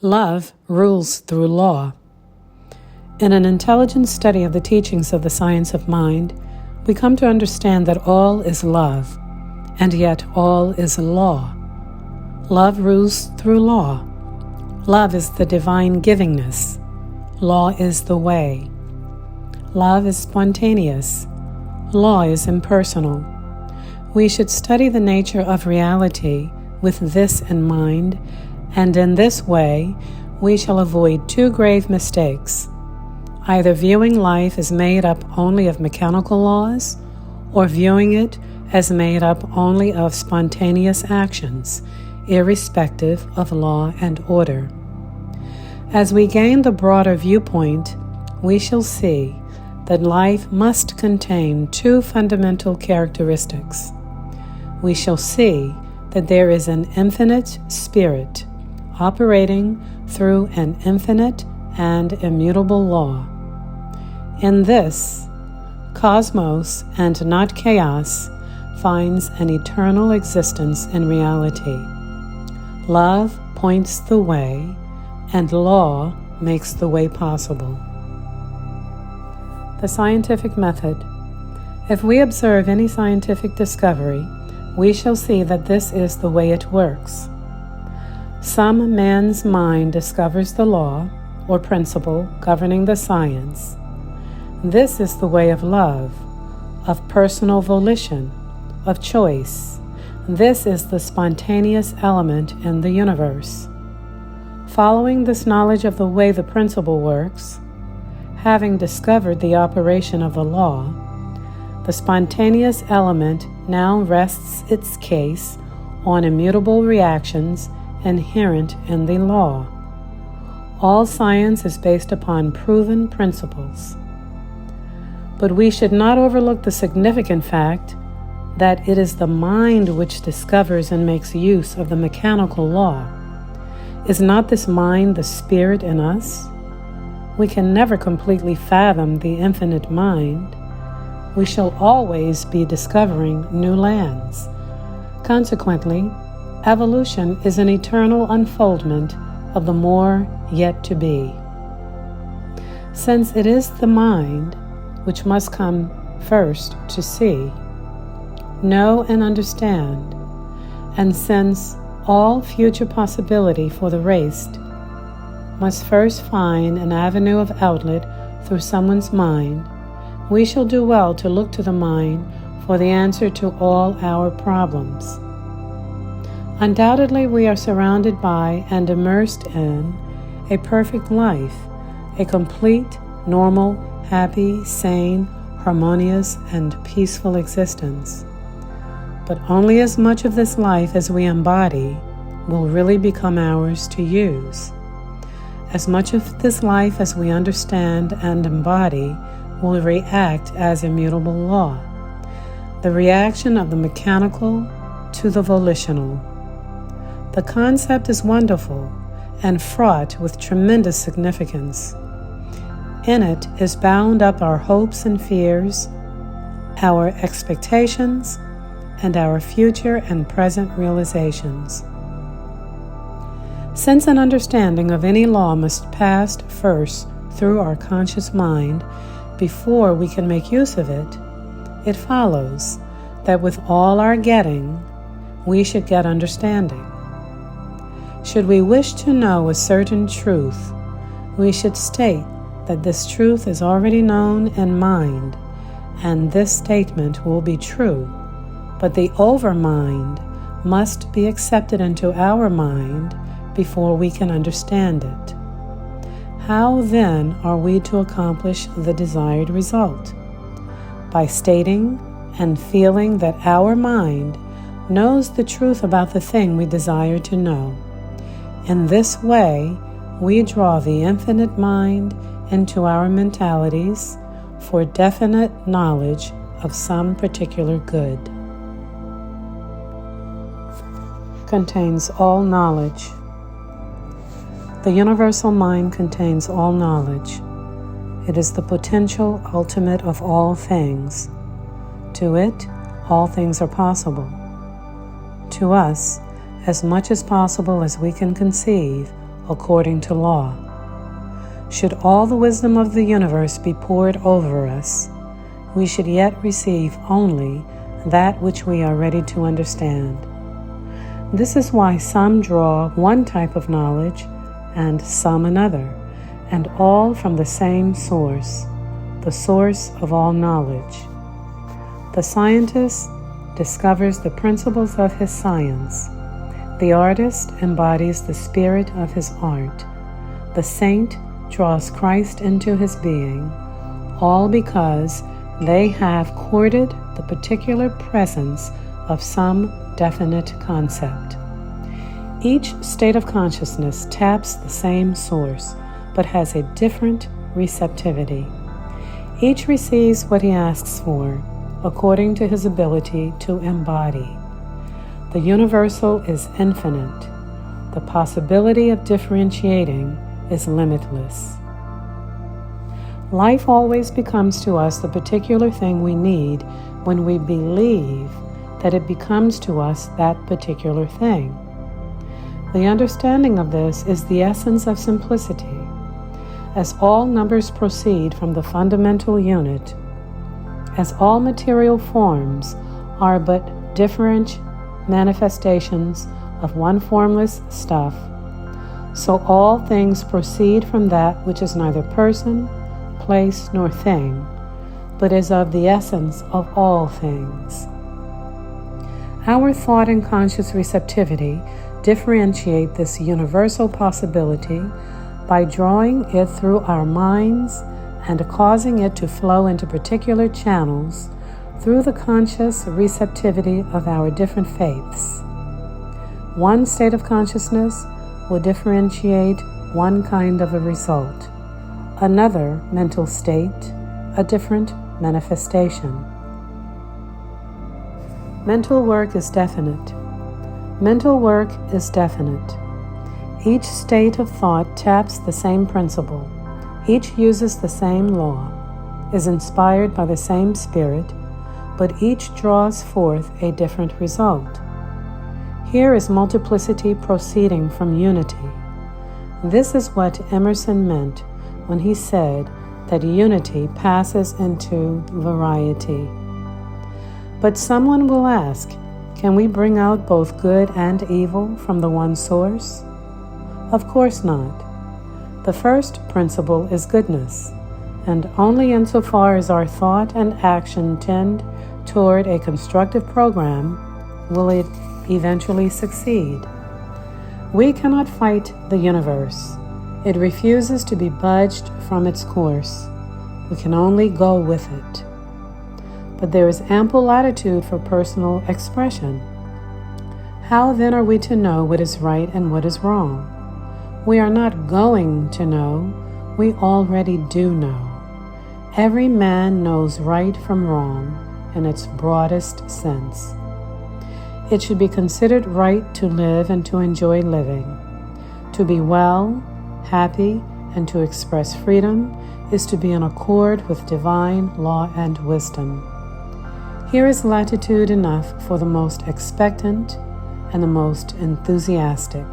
Love rules through law. In an intelligent study of the teachings of the science of mind, we come to understand that all is love, and yet all is law. Love rules through law. Love is the divine givingness. Law is the way. Love is spontaneous. Law is impersonal. We should study the nature of reality with this in mind, and in this way we shall avoid two grave mistakes: either viewing life as made up only of mechanical laws, or viewing it as made up only of spontaneous actions, irrespective of law and order. As we gain the broader viewpoint, we shall see that life must contain two fundamental characteristics. We shall see that there is an infinite spirit operating through an infinite and immutable law. In this, cosmos and not chaos finds an eternal existence in reality. Love points the way, and law makes the way possible. The scientific method. If we observe any scientific discovery, we shall see that this is the way it works. Some man's mind discovers the law or principle governing the science. This is the way of love, of personal volition, of choice. This is the spontaneous element in the universe. Following this knowledge of the way the principle works, having discovered the operation of the law, the spontaneous element now rests its case on immutable reactions inherent in the law. All science is based upon proven principles. But we should not overlook the significant fact that it is the mind which discovers and makes use of the mechanical law. Is not this mind the spirit in us? We can never completely fathom the infinite mind. We shall always be discovering new lands. Consequently, evolution is an eternal unfoldment of the more yet to be. Since it is the mind which must come first to see, know and understand, and since all future possibility for the race must first find an avenue of outlet through someone's mind, we shall do well to look to the mind for the answer to all our problems. Undoubtedly, we are surrounded by and immersed in a perfect life, a complete, normal, happy, sane, harmonious, and peaceful existence. But only as much of this life as we embody will really become ours to use. As much of this life as we understand and embody will react as immutable law, the reaction of the mechanical to the volitional. The concept is wonderful and fraught with tremendous significance. In it is bound up our hopes and fears, our expectations, and our future and present realizations. Since an understanding of any law must pass first through our conscious mind before we can make use of it, it follows that with all our getting, we should get understanding. Should we wish to know a certain truth, we should state that this truth is already known in mind, and this statement will be true, but the overmind must be accepted into our mind before we can understand it. How then are we to accomplish the desired result? By stating and feeling that our mind knows the truth about the thing we desire to know. In this way, we draw the infinite mind into our mentalities for definite knowledge of some particular good. Contains all knowledge. The universal mind contains all knowledge. It is the potential ultimate of all things. To it, all things are possible. To us, as much as possible as we can conceive, according to law. Should all the wisdom of the universe be poured over us, we should yet receive only that which we are ready to understand. This is why some draw one type of knowledge and some another, and all from the same source, the source of all knowledge. The scientist discovers the principles of his science. The artist embodies the spirit of his art. The saint draws Christ into his being, all because they have courted the particular presence of some definite concept. Each state of consciousness taps the same source, but has a different receptivity. Each receives what he asks for, according to his ability to embody. The universal is infinite. The possibility of differentiating is limitless. Life always becomes to us the particular thing we need when we believe that it becomes to us that particular thing. The understanding of this is the essence of simplicity. As all numbers proceed from the fundamental unit, as all material forms are but different manifestations of one formless stuff, so all things proceed from that which is neither person, place, nor thing, but is of the essence of all things. Our thought and conscious receptivity differentiate this universal possibility by drawing it through our minds and causing it to flow into particular channels through the conscious receptivity of our different faiths. One state of consciousness will differentiate one kind of a result, another mental state, a different manifestation. Mental work is definite. Mental work is definite. Each state of thought taps the same principle. Each uses the same law, is inspired by the same spirit, but each draws forth a different result. Here is multiplicity proceeding from unity. This is what Emerson meant when he said that unity passes into variety. But someone will ask, can we bring out both good and evil from the one source? Of course not. The first principle is goodness, and only insofar as our thought and action tend toward a constructive program will it eventually succeed. We cannot fight the universe. It refuses to be budged from its course. We can only go with it. But there is ample latitude for personal expression. How then are we to know what is right and what is wrong? We are not going to know, we already do know. Every man knows right from wrong in its broadest sense. It should be considered right to live and to enjoy living. To be well, happy, and to express freedom is to be in accord with divine law and wisdom. Here is latitude enough for the most expectant and the most enthusiastic.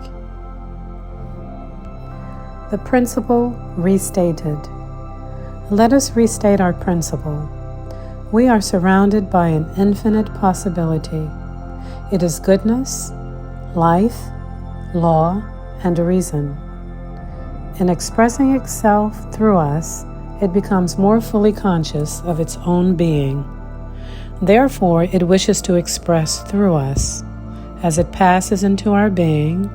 The principle restated. Let us restate our principle. We are surrounded by an infinite possibility. It is goodness, life, law, and reason. In expressing itself through us, it becomes more fully conscious of its own being. Therefore, it wishes to express through us. As it passes into our being,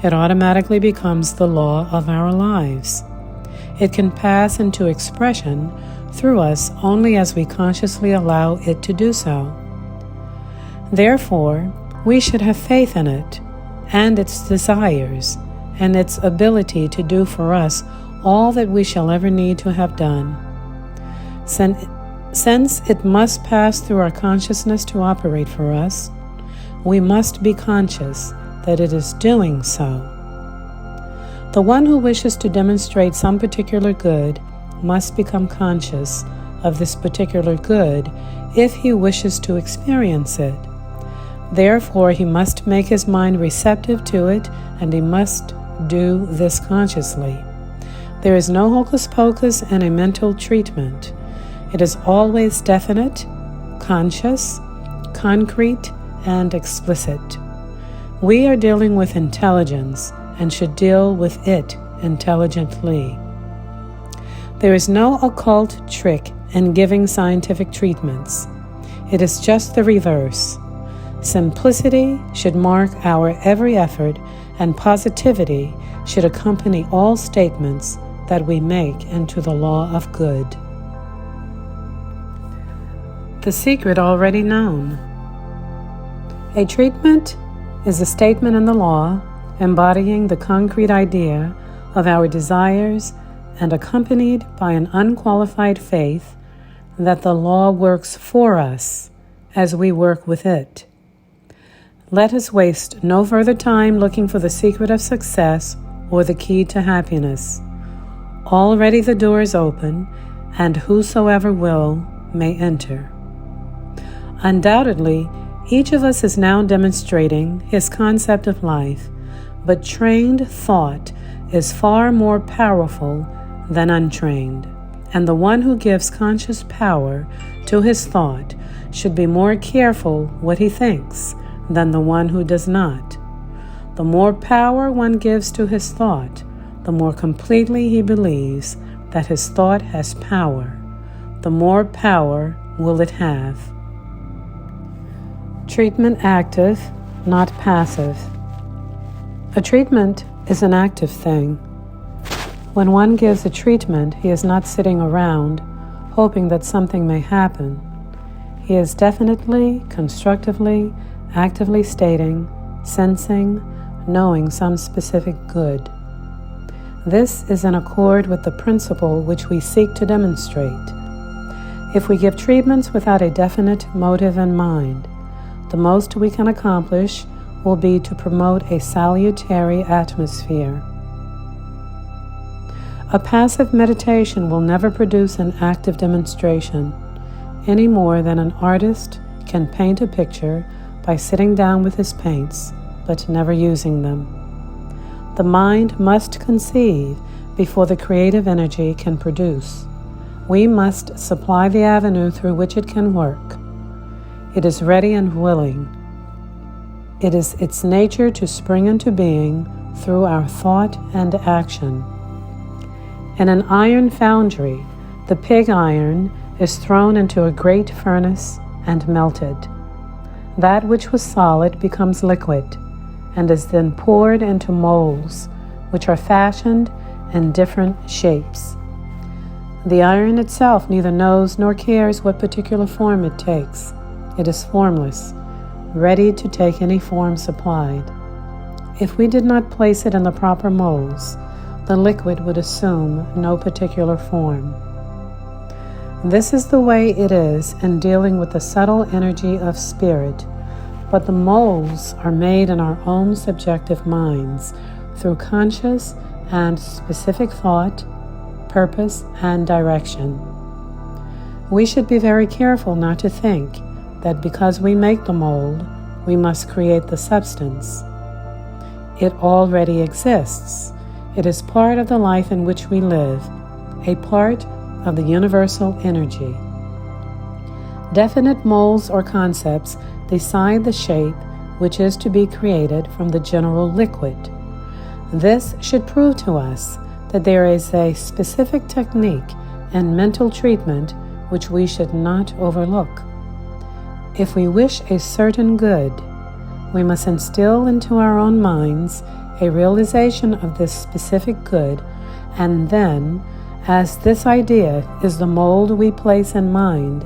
it automatically becomes the law of our lives. It can pass into expression through us only as we consciously allow it to do so. Therefore, we should have faith in it and its desires and its ability to do for us all that we shall ever need to have done. Since it must pass through our consciousness to operate for us, we must be conscious that it is doing so. The one who wishes to demonstrate some particular good must become conscious of this particular good if he wishes to experience it. Therefore, he must make his mind receptive to it, and he must do this consciously. There is no hocus pocus in a mental treatment. It is always definite, conscious, concrete, and explicit. We are dealing with intelligence and should deal with it intelligently. There is no occult trick in giving scientific treatments. It is just the reverse. Simplicity should mark our every effort, and positivity should accompany all statements that we make into the law of good. The secret already known. A treatment is a statement in the law embodying the concrete idea of our desires and accompanied by an unqualified faith that the law works for us as we work with it. Let us waste no further time looking for the secret of success or the key to happiness. Already the door is open, and whosoever will may enter. Undoubtedly, each of us is now demonstrating his concept of life, but trained thought is far more powerful than untrained, and the one who gives conscious power to his thought should be more careful what he thinks than the one who does not. The more power one gives to his thought, the more completely he believes that his thought has power, the more power will it have. Treatment active, not passive. A treatment is an active thing. When one gives a treatment, he is not sitting around hoping that something may happen. He is definitely, constructively, actively stating, sensing, knowing some specific good. This is in accord with the principle which we seek to demonstrate. If we give treatments without a definite motive in mind, the most we can accomplish will be to promote a salutary atmosphere. A passive meditation will never produce an active demonstration, any more than an artist can paint a picture by sitting down with his paints, but never using them. The mind must conceive before the creative energy can produce. We must supply the avenue through which it can work. It is ready and willing. It is its nature to spring into being through our thought and action. In an iron foundry, the pig iron is thrown into a great furnace and melted. That which was solid becomes liquid and is then poured into molds, which are fashioned in different shapes. The iron itself neither knows nor cares what particular form it takes. It is formless, ready to take any form supplied. If we did not place it in the proper molds, the liquid would assume no particular form. This is the way it is in dealing with the subtle energy of spirit, but the molds are made in our own subjective minds through conscious and specific thought, purpose, and direction. We should be very careful not to think that because we make the mold, we must create the substance. It already exists. It is part of the life in which we live, a part of the universal energy. Definite molds or concepts decide the shape which is to be created from the general liquid. This should prove to us that there is a specific technique and mental treatment which we should not overlook. If we wish a certain good, we must instill into our own minds a realization of this specific good, and then, as this idea is the mold we place in mind,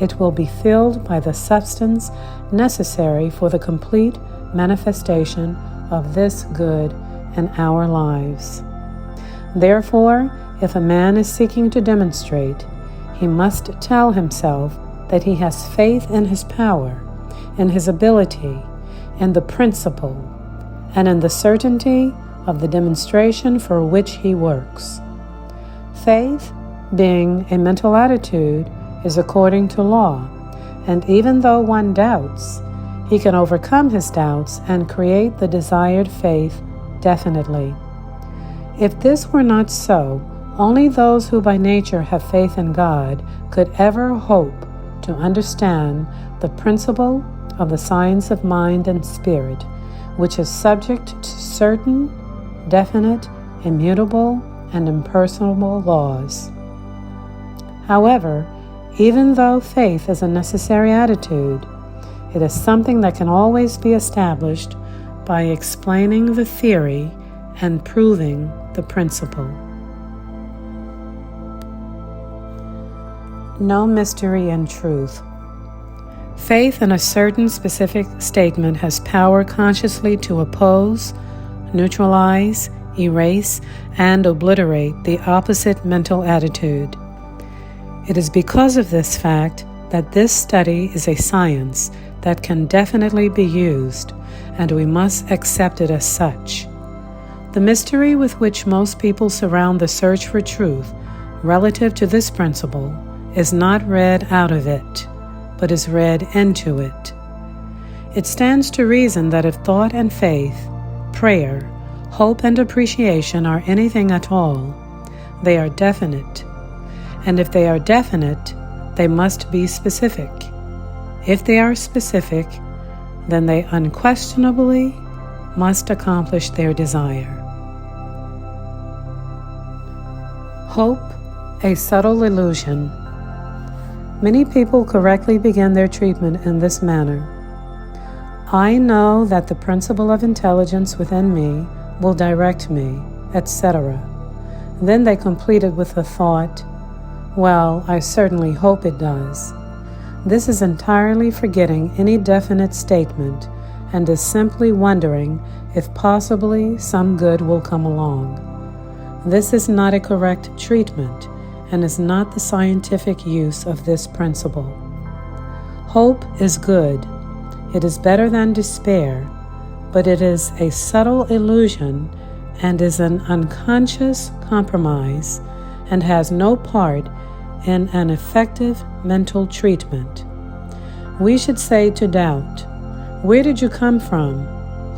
it will be filled by the substance necessary for the complete manifestation of this good in our lives. Therefore, if a man is seeking to demonstrate, he must tell himself that he has faith in his power, in his ability, in the principle, and in the certainty of the demonstration for which he works. Faith, being a mental attitude, is according to law, and even though one doubts, he can overcome his doubts and create the desired faith definitely. If this were not so, only those who by nature have faith in God could ever hope to understand the principle of the science of mind and spirit, which is subject to certain, definite, immutable, and impersonal laws. However, even though faith is a necessary attitude, it is something that can always be established by explaining the theory and proving the principle. No mystery in truth. Faith in a certain specific statement has power consciously to oppose, neutralize, erase, and obliterate the opposite mental attitude. It is because of this fact that this study is a science that can definitely be used, and we must accept it as such. The mystery with which most people surround the search for truth relative to this principle is not read out of it, but is read into it. It stands to reason that if thought and faith, prayer, hope and appreciation are anything at all, they are definite. And if they are definite, they must be specific. If they are specific, then they unquestionably must accomplish their desire. Hope, a subtle illusion. Many people correctly begin their treatment in this manner. I know that the principle of intelligence within me will direct me, etc. Then they complete it with the thought, well, I certainly hope it does. This is entirely forgetting any definite statement and is simply wondering if possibly some good will come along. This is not a correct treatment and is not the scientific use of this principle. Hope is good. It is better than despair, but it is a subtle illusion and is an unconscious compromise and has no part in an effective mental treatment. We should say to doubt, where did you come from?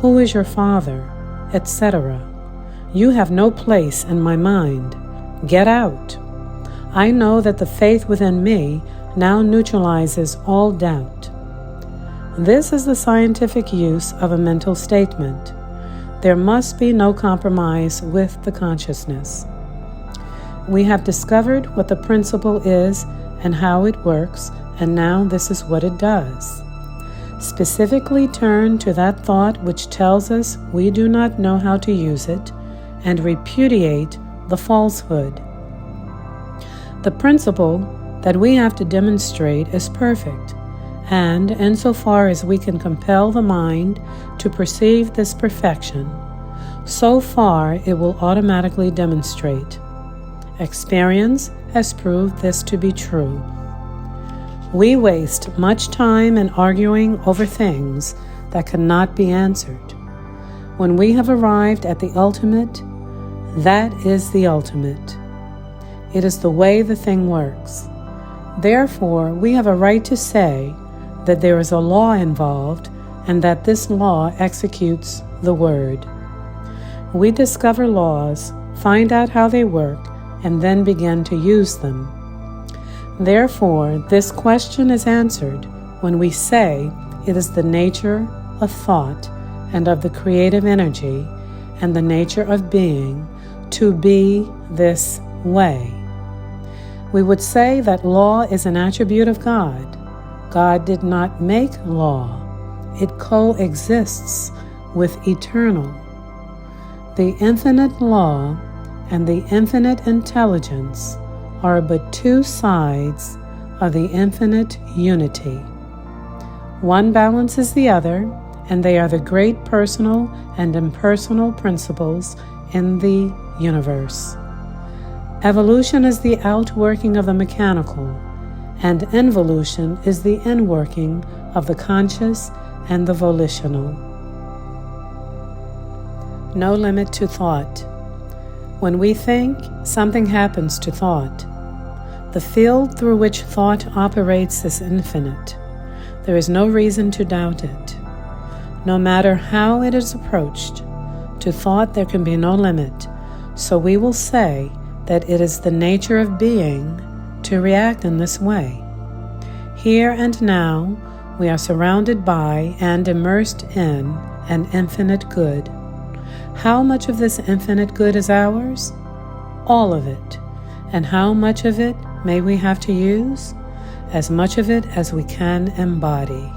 Who is your father? Etc. You have no place in my mind. Get out. I know that the faith within me now neutralizes all doubt. This is the scientific use of a mental statement. There must be no compromise with the consciousness. We have discovered what the principle is and how it works, and now this is what it does. Specifically turn to that thought which tells us we do not know how to use it, and repudiate the falsehood. The principle that we have to demonstrate is perfect, and insofar as we can compel the mind to perceive this perfection, so far it will automatically demonstrate. Experience has proved this to be true. We waste much time in arguing over things that cannot be answered. When we have arrived at the ultimate, that is the ultimate. It is the way the thing works. Therefore, we have a right to say that there is a law involved and that this law executes the word. We discover laws, find out how they work, and then begin to use them. Therefore, this question is answered when we say it is the nature of thought and of the creative energy and the nature of being to be this way. We would say that law is an attribute of God. God did not make law. It coexists with eternal. The infinite law and the infinite intelligence are but two sides of the infinite unity. One balances the other, and they are the great personal and impersonal principles in the universe. Evolution is the outworking of the mechanical, and involution is the inworking of the conscious and the volitional. No limit to thought. When we think, something happens to thought. The field through which thought operates is infinite. There is no reason to doubt it. No matter how it is approached, To thought there can be no limit, so we will say that it is the nature of being to react in this way. Here and now, we are surrounded by and immersed in an infinite good. How much of this infinite good is ours? All of it. And how much of it may we have to use? As much of it as we can embody.